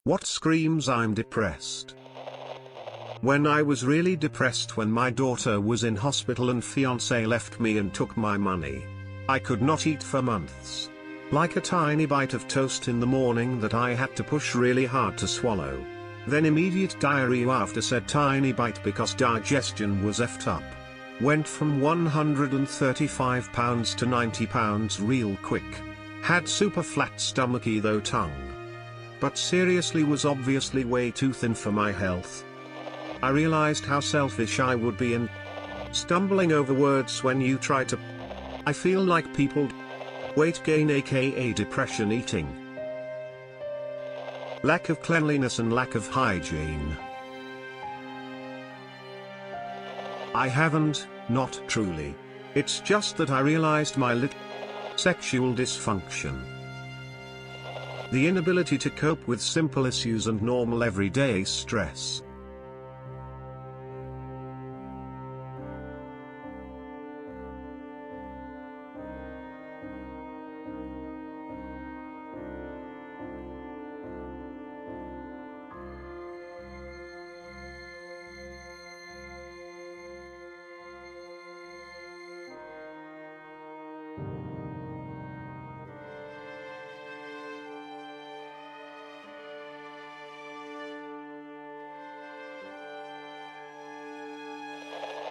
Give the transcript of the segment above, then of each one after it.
What screams I'm depressed? When I was really depressed when my daughter was in hospital and fiancé left me and took my money. I could not eat for months. Like a tiny bite of toast in the morning that I had to push really hard to swallow. Then immediate diarrhea after said tiny bite because digestion was effed up. Went from 135 pounds to 90 pounds real quick. Had super flat stomachy though tongue. But seriously was obviously way too thin for my health. I realized how selfish I would be and stumbling over words when you try to. I feel like people weight gain aka depression eating. Lack of cleanliness and lack of hygiene. I haven't, not truly. It's just that I realized my little sexual dysfunction. The inability to cope with simple issues and normal everyday stress.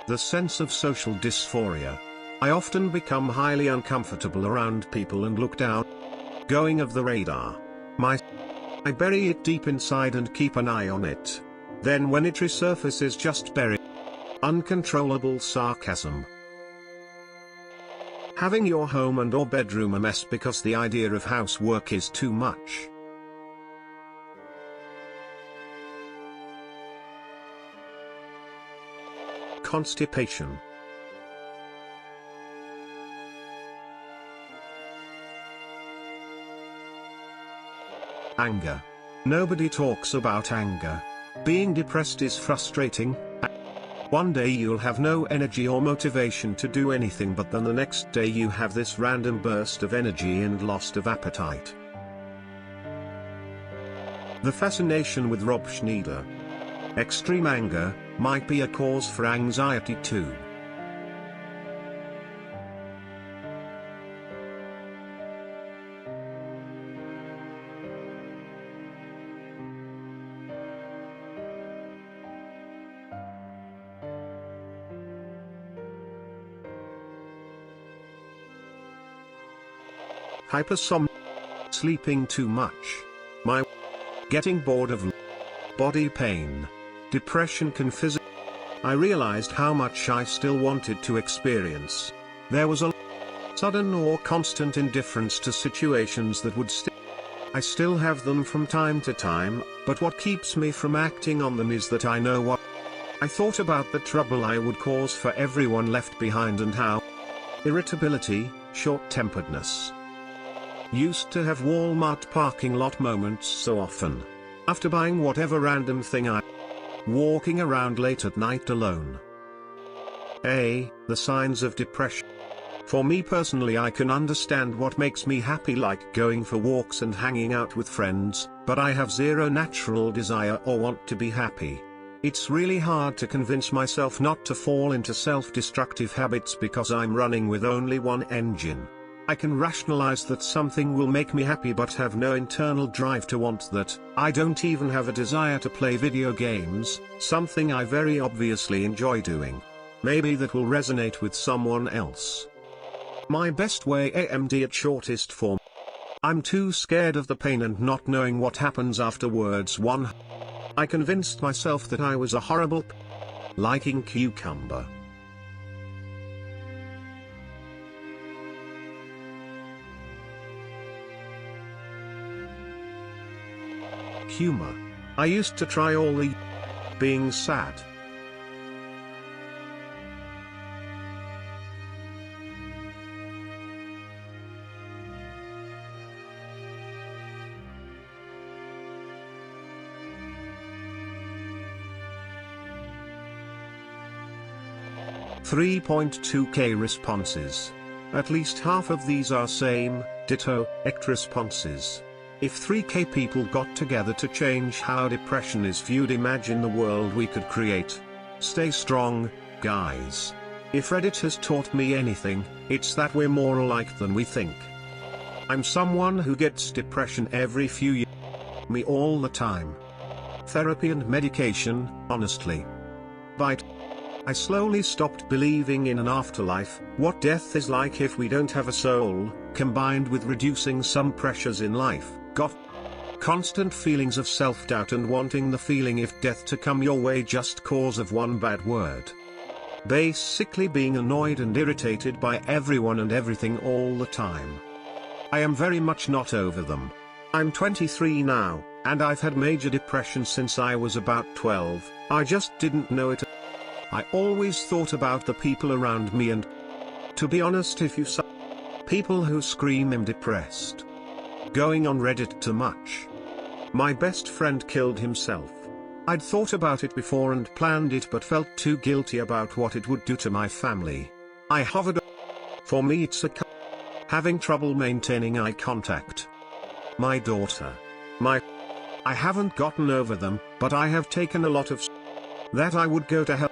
The sense of social dysphoria. I often become highly uncomfortable around people and look down. Going of the radar. I bury it deep inside and keep an eye on it. Then when it resurfaces just bury. Uncontrollable sarcasm. Having your home and or bedroom a mess because the idea of housework is too much. Constipation. Anger. Nobody talks about anger. Being depressed is frustrating. One day you'll have no energy or motivation to do anything, but then the next day you have this random burst of energy and loss of appetite. The fascination with Rob Schneider. Extreme anger might be a cause for anxiety too. Hypersomnia. Sleeping too much. Getting bored of body pain. Depression can physically. I realized how much I still wanted to experience. There was a sudden or constant indifference to situations that would I still have them from time to time, but what keeps me from acting on them is that I know what I thought about the trouble I would cause for everyone left behind and how. Irritability, short-temperedness. Used to have Walmart parking lot moments so often. After buying whatever random thing walking around late at night alone. The signs of depression. For me personally, I can understand what makes me happy, like going for walks and hanging out with friends, but I have zero natural desire or want to be happy. It's really hard to convince myself not to fall into self-destructive habits because I'm running with only one engine. I can rationalize that something will make me happy but have no internal drive to want that. I don't even have a desire to play video games, something I very obviously enjoy doing. Maybe that will resonate with someone else. My best way AMD at shortest form. I'm too scared of the pain and not knowing what happens afterwards. 1. I convinced myself that I was a horrible liking cucumber. Humor. I used to try all the being sad. $3.2k responses. At least half of these are same, ditto, ect responses. If 3K people got together to change how depression is viewed, imagine the world we could create. Stay strong, guys. If Reddit has taught me anything, it's that we're more alike than we think. I'm someone who gets depression every few years. Me all the time. Therapy and medication, honestly. But I slowly stopped believing in an afterlife, what death is like if we don't have a soul, combined with reducing some pressures in life, got constant feelings of self-doubt and wanting the feeling if death to come your way just cause of one bad word. Basically being annoyed and irritated by everyone and everything all the time. I am very much not over them. I'm 23 now, and I've had major depression since I was about 12, I just didn't know it. I always thought about the people around me and, to be honest, if you saw people who scream I'm depressed. Going on Reddit too much. My best friend killed himself. I'd thought about it before and planned it but felt too guilty about what it would do to my family. I hovered. For me it's having trouble maintaining eye contact. My daughter. I haven't gotten over them, but I have taken a lot of that I would go to hell.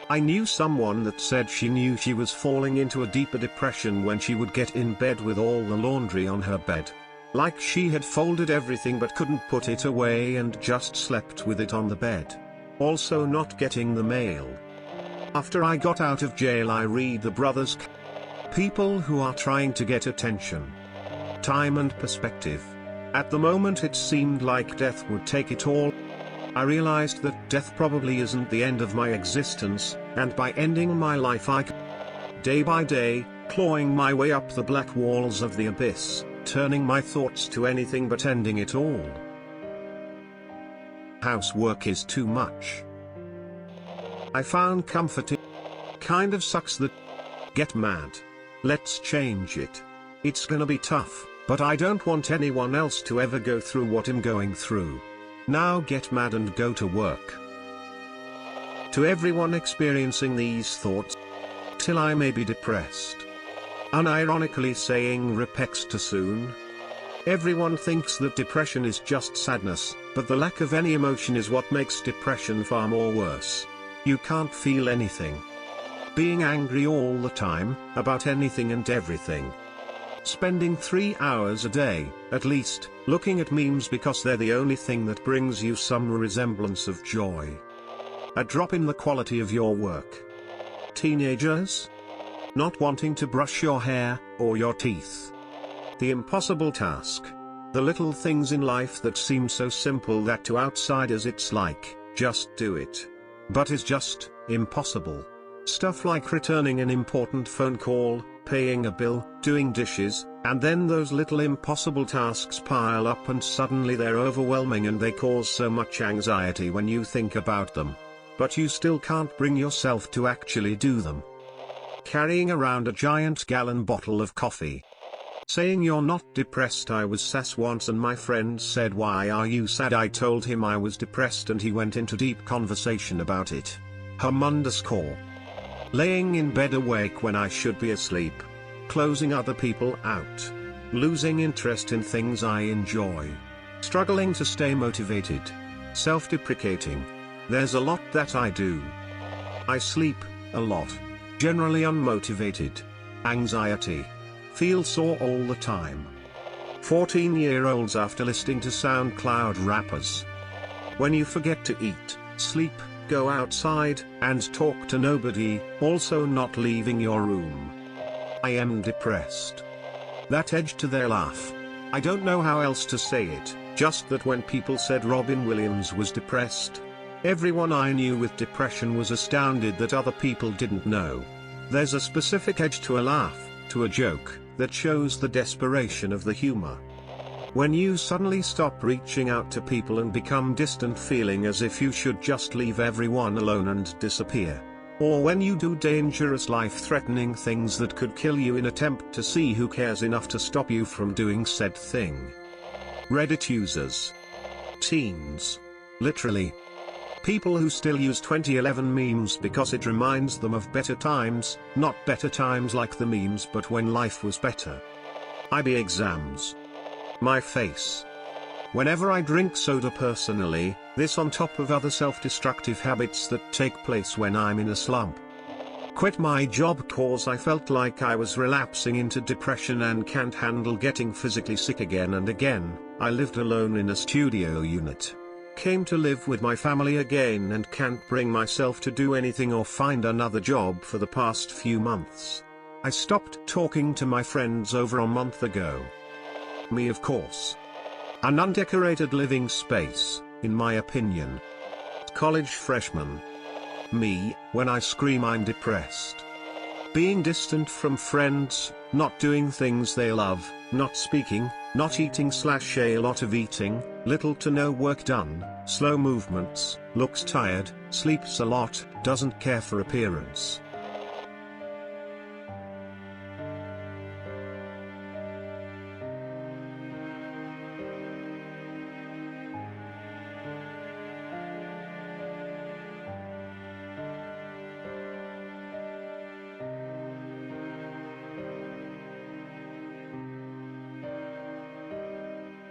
I knew someone that said she knew she was falling into a deeper depression when she would get in bed with all the laundry on her bed. Like she had folded everything but couldn't put it away and just slept with it on the bed. Also not getting the mail. After I got out of jail I read the brothers. People who are trying to get attention. Time and perspective. At the moment it seemed like death would take it all. I realized that death probably isn't the end of my existence, and by ending my life day by day, clawing my way up the black walls of the abyss, turning my thoughts to anything but ending it all. Housework is too much. I found comfort in. Kind of sucks that. Get mad. Let's change it. It's gonna be tough, but I don't want anyone else to ever go through what I'm going through. Now get mad and go to work. To everyone experiencing these thoughts, till I may be depressed. Unironically saying repex too soon. Everyone thinks that depression is just sadness, but the lack of any emotion is what makes depression far more worse. You can't feel anything. Being angry all the time, about anything and everything. Spending 3 hours a day, at least, looking at memes because they're the only thing that brings you some resemblance of joy. A drop in the quality of your work. Teenagers? Not wanting to brush your hair, or your teeth. The impossible task. The little things in life that seem so simple that to outsiders it's like, just do it. But is just, impossible. Stuff like returning an important phone call, paying a bill, doing dishes, and then those little impossible tasks pile up and suddenly they're overwhelming and they cause so much anxiety when you think about them. But you still can't bring yourself to actually do them. Carrying around a giant gallon bottle of coffee. Saying you're not depressed. I was sass once and my friend said, "Why are you sad?" I told him I was depressed and he went into deep conversation about it. _. Laying in bed awake when I should be asleep. Closing other people out. Losing interest in things I enjoy. Struggling to stay motivated. Self-deprecating. There's a lot that I do. I sleep a lot. Generally unmotivated. Anxiety. Feel sore all the time. 14-year-olds after listening to SoundCloud rappers. When you forget to eat, sleep, go outside, and talk to nobody, also not leaving your room. I am depressed. That edge to their laugh. I don't know how else to say it, just that when people said Robin Williams was depressed, everyone I knew with depression was astounded that other people didn't know. There's a specific edge to a laugh, to a joke, that shows the desperation of the humor. When you suddenly stop reaching out to people and become distant, feeling as if you should just leave everyone alone and disappear. Or when you do dangerous life-threatening things that could kill you in attempt to see who cares enough to stop you from doing said thing. Reddit users. Teens. Literally. People who still use 2011 memes because it reminds them of better times, not better times like the memes but when life was better. IB exams. My face. Whenever I drink soda personally, this on top of other self-destructive habits that take place when I'm in a slump. Quit my job cause I felt like I was relapsing into depression and can't handle getting physically sick again and again. I lived alone in a studio unit. Came to live with my family again and can't bring myself to do anything or find another job for the past few months. I stopped talking to my friends over a month ago. Me, of course. An undecorated living space, in my opinion. College freshman. Me, when I scream I'm depressed. Being distant from friends, not doing things they love, not speaking, not eating/a lot of eating, little to no work done, slow movements, looks tired, sleeps a lot, doesn't care for appearance.